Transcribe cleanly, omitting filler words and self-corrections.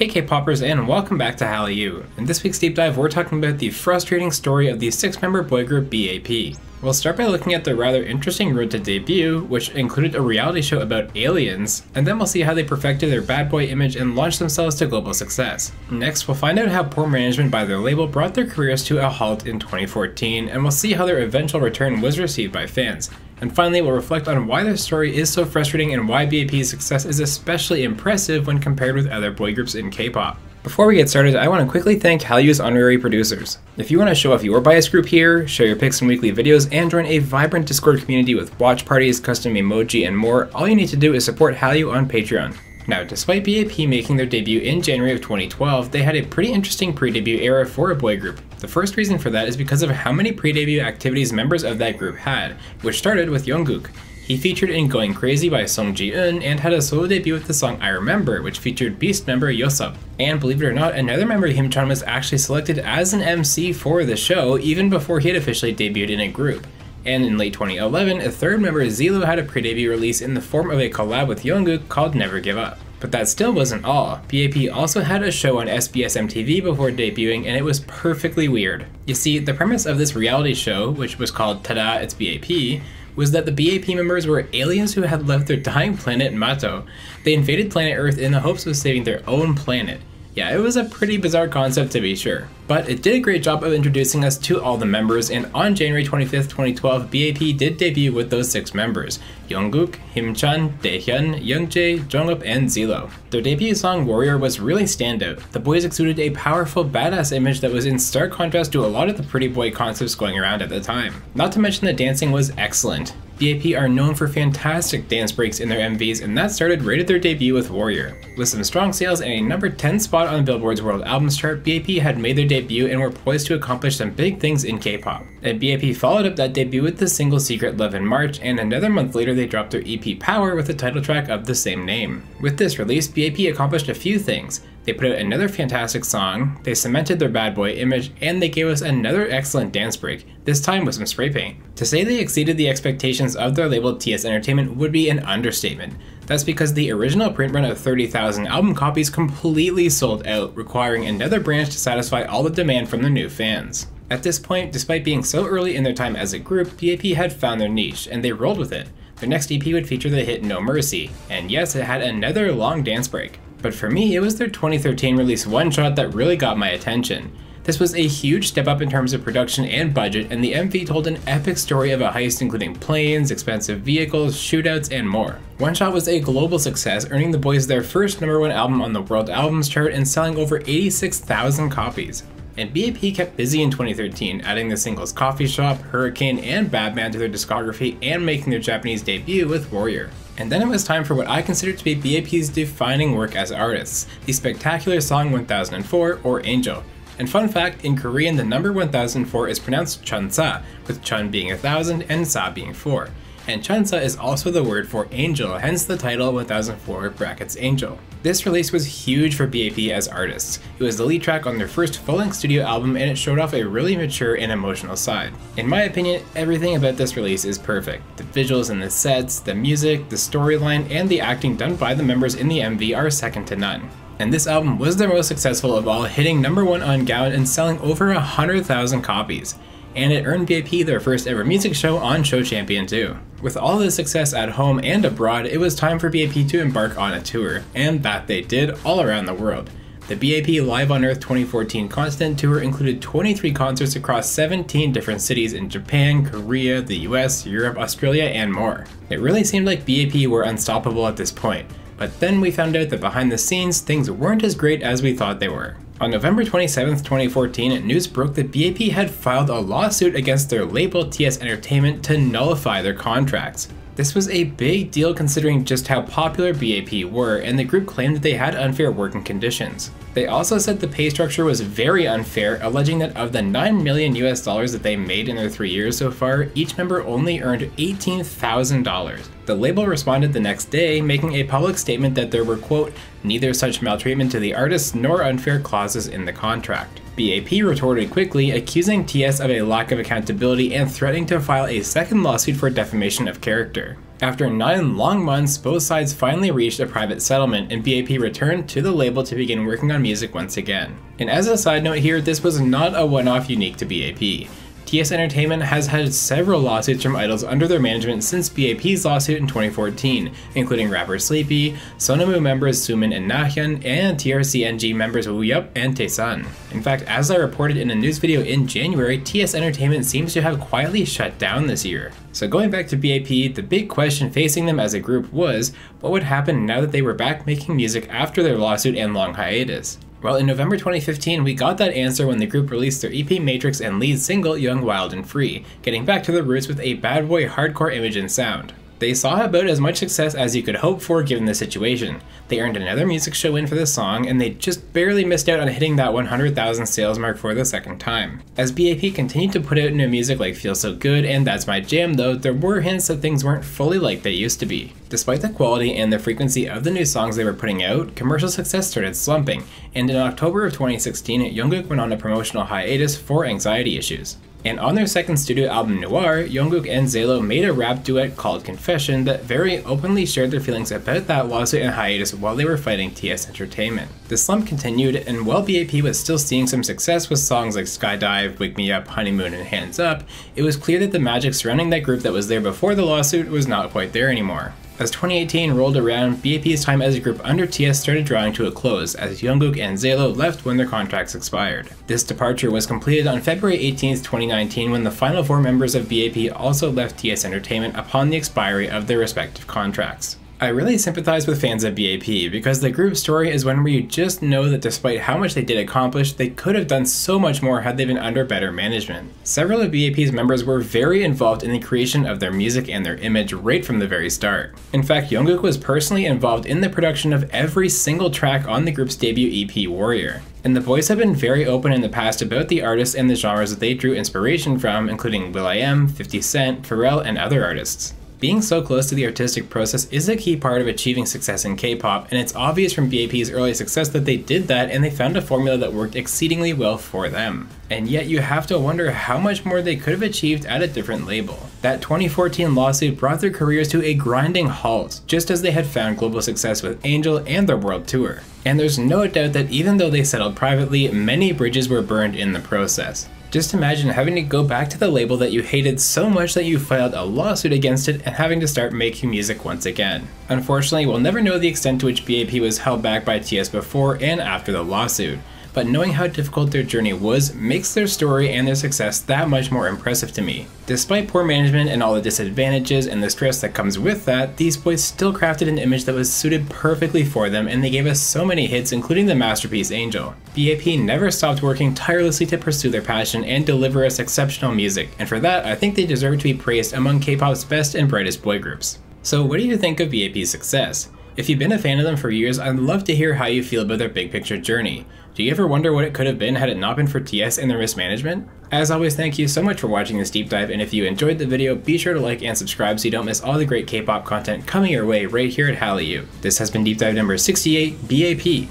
Hey K-popers, and welcome back to Hallyu. In this week's deep dive, we're talking about the frustrating story of the 6-member boy group B.A.P. We'll start by looking at the rather interesting road to debut, which included a reality show about aliens, and then we'll see how they perfected their bad boy image and launched themselves to global success. Next, we'll find out how poor management by their label brought their careers to a halt in 2014, and we'll see how their eventual return was received by fans. And finally, we'll reflect on why their story is so frustrating and why B.A.P's success is especially impressive when compared with other boy groups in K-pop. Before we get started, I want to quickly thank Hallyu's honorary producers. If you want to show off your bias group here, share your picks in weekly videos, and join a vibrant Discord community with watch parties, custom emoji, and more, all you need to do is support Hallyu on Patreon. Now, despite B.A.P making their debut in January of 2012, they had a pretty interesting pre-debut era for a boy group. The first reason for that is because of how many pre-debut activities members of that group had, which started with Jungkook. He featured in Going Crazy by Song Ji-eun and had a solo debut with the song I Remember, which featured Beast member Yosub. And believe it or not, another member, Himchan, was actually selected as an MC for the show even before he had officially debuted in a group. And in late 2011, a third member, Zilo, had a pre-debut release in the form of a collab with Jungkook called Never Give Up. But that still wasn't all. B.A.P also had a show on SBS MTV before debuting, and it was perfectly weird. You see, the premise of this reality show, which was called Tada! It's B.A.P, was that the B.A.P members were aliens who had left their dying planet Mato. They invaded planet Earth in the hopes of saving their own planet. Yeah, it was a pretty bizarre concept to be sure. But it did a great job of introducing us to all the members, and on January 25th, 2012, B.A.P did debut with those 6 members: Jungkook, Himchan, Daehyun, Youngjae, Jongsup, and Zilo. Their debut song Warrior was really standout. The boys exuded a powerful badass image that was in stark contrast to a lot of the pretty boy concepts going around at the time. Not to mention the dancing was excellent. B.A.P are known for fantastic dance breaks in their MVs, and that started right at their debut with Warrior. With some strong sales and a number 10 spot on Billboard's World Albums chart, B.A.P had made their debut and were poised to accomplish some big things in K-pop. And B.A.P followed up that debut with the single Secret Love in March, and another month later they dropped their EP Power with the title track of the same name. With this release, B.A.P accomplished a few things. They put out another fantastic song, they cemented their bad boy image, and they gave us another excellent dance break, this time with some spray paint. To say they exceeded the expectations of their label TS Entertainment would be an understatement. That's because the original print run of 30,000 album copies completely sold out, requiring another branch to satisfy all the demand from the new fans. At this point, despite being so early in their time as a group, B.A.P had found their niche, and they rolled with it. Their next EP would feature the hit No Mercy, and yes, it had another long dance break. But for me, it was their 2013 release One Shot that really got my attention. This was a huge step up in terms of production and budget, and the MV told an epic story of a heist including planes, expensive vehicles, shootouts, and more. One Shot was a global success, earning the boys their first #1 album on the World Albums chart and selling over 86,000 copies. And B.A.P kept busy in 2013, adding the singles Coffee Shop, Hurricane, and Badman to their discography and making their Japanese debut with Warrior. And then it was time for what I consider to be B.A.P's defining work as artists, the spectacular song 1004, or Angel. And fun fact, in Korean the number 1004 is pronounced Chunsa, with Chun being 1000 and Sa being 4. And Chunsa is also the word for angel, hence the title 1004 brackets Angel. This release was huge for B.A.P as artists. It was the lead track on their first full-length studio album, and it showed off a really mature and emotional side. In my opinion, everything about this release is perfect. The visuals and the sets, the music, the storyline, and the acting done by the members in the MV are second to none. And this album was their most successful of all, hitting #1 on Gaon and selling over 100,000 copies. And it earned B.A.P their first ever music show on Show Champion too. With all this success at home and abroad, it was time for B.A.P to embark on a tour, and that they did all around the world. The B.A.P Live on Earth 2014 Constant Tour included 23 concerts across 17 different cities in Japan, Korea, the US, Europe, Australia, and more. It really seemed like B.A.P were unstoppable at this point, but then we found out that behind the scenes, things weren't as great as we thought they were. On November 27, 2014, news broke that B.A.P had filed a lawsuit against their label TS Entertainment to nullify their contracts. This was a big deal considering just how popular B.A.P were, and the group claimed that they had unfair working conditions. They also said the pay structure was very unfair, alleging that of the $9 million that they made in their 3 years so far, each member only earned $18,000. The label responded the next day, making a public statement that there were, quote, neither such maltreatment to the artists nor unfair clauses in the contract. B.A.P retorted quickly, accusing TS of a lack of accountability and threatening to file a second lawsuit for defamation of character. After 9 long months, both sides finally reached a private settlement and B.A.P returned to the label to begin working on music once again. And as a side note here, this was not a one-off unique to B.A.P. TS Entertainment has had several lawsuits from idols under their management since B.A.P's lawsuit in 2014, including rapper Sleepy, Sonamu members Sumin and Nahyun, and TRCNG members Wooyup and Taesun. In fact, as I reported in a news video in January, TS Entertainment seems to have quietly shut down this year. So going back to B.A.P, the big question facing them as a group was, what would happen now that they were back making music after their lawsuit and long hiatus? Well, in November 2015, we got that answer when the group released their EP Matrix and lead single Young, Wild and Free, getting back to their roots with a bad boy hardcore image and sound. They saw about as much success as you could hope for given the situation. They earned another music show win for the song, and they just barely missed out on hitting that 100,000 sales mark for the second time. As B.A.P continued to put out new music like Feel So Good and That's My Jam though, there were hints that things weren't fully like they used to be. Despite the quality and the frequency of the new songs they were putting out, commercial success started slumping, and in October of 2016, Jungkook went on a promotional hiatus for anxiety issues. And on their second studio album Noir, Jungkook and Zalo made a rap duet called Confession that very openly shared their feelings about that lawsuit and hiatus while they were fighting TS Entertainment. The slump continued, and while B.A.P was still seeing some success with songs like Skydive, Wake Me Up, Honeymoon, and Hands Up, it was clear that the magic surrounding that group that was there before the lawsuit was not quite there anymore. As 2018 rolled around, B.A.P's time as a group under TS started drawing to a close as Jungkook and Zalo left when their contracts expired. This departure was completed on February 18, 2019 when the final 4 members of B.A.P also left TS Entertainment upon the expiry of their respective contracts. I really sympathize with fans of B.A.P because the group story is one where you just know that despite how much they did accomplish, they could have done so much more had they been under better management. Several of B.A.P's members were very involved in the creation of their music and their image right from the very start. In fact, Jungkook was personally involved in the production of every single track on the group's debut EP Warrior. And the boys have been very open in the past about the artists and the genres that they drew inspiration from, including will.i.am, 50 Cent, Pharrell, and other artists. Being so close to the artistic process is a key part of achieving success in K-pop, and it's obvious from B.A.P's early success that they did that and they found a formula that worked exceedingly well for them. And yet you have to wonder how much more they could have achieved at a different label. That 2014 lawsuit brought their careers to a grinding halt, just as they had found global success with Angel and their world tour. And there's no doubt that even though they settled privately, many bridges were burned in the process. Just imagine having to go back to the label that you hated so much that you filed a lawsuit against it and having to start making music once again. Unfortunately, we'll never know the extent to which B.A.P was held back by TS before and after the lawsuit, but knowing how difficult their journey was makes their story and their success that much more impressive to me. Despite poor management and all the disadvantages and the stress that comes with that, these boys still crafted an image that was suited perfectly for them, and they gave us so many hits, including the masterpiece Angel. B.A.P never stopped working tirelessly to pursue their passion and deliver us exceptional music, and for that I think they deserve to be praised among K-pop's best and brightest boy groups. So what do you think of B.A.P's success? If you've been a fan of them for years, I'd love to hear how you feel about their big picture journey. Do you ever wonder what it could have been had it not been for TS and their mismanagement? As always, thank you so much for watching this deep dive, and if you enjoyed the video, be sure to like and subscribe so you don't miss all the great K-pop content coming your way right here at Hallyu. This has been deep dive number 68, B.A.P.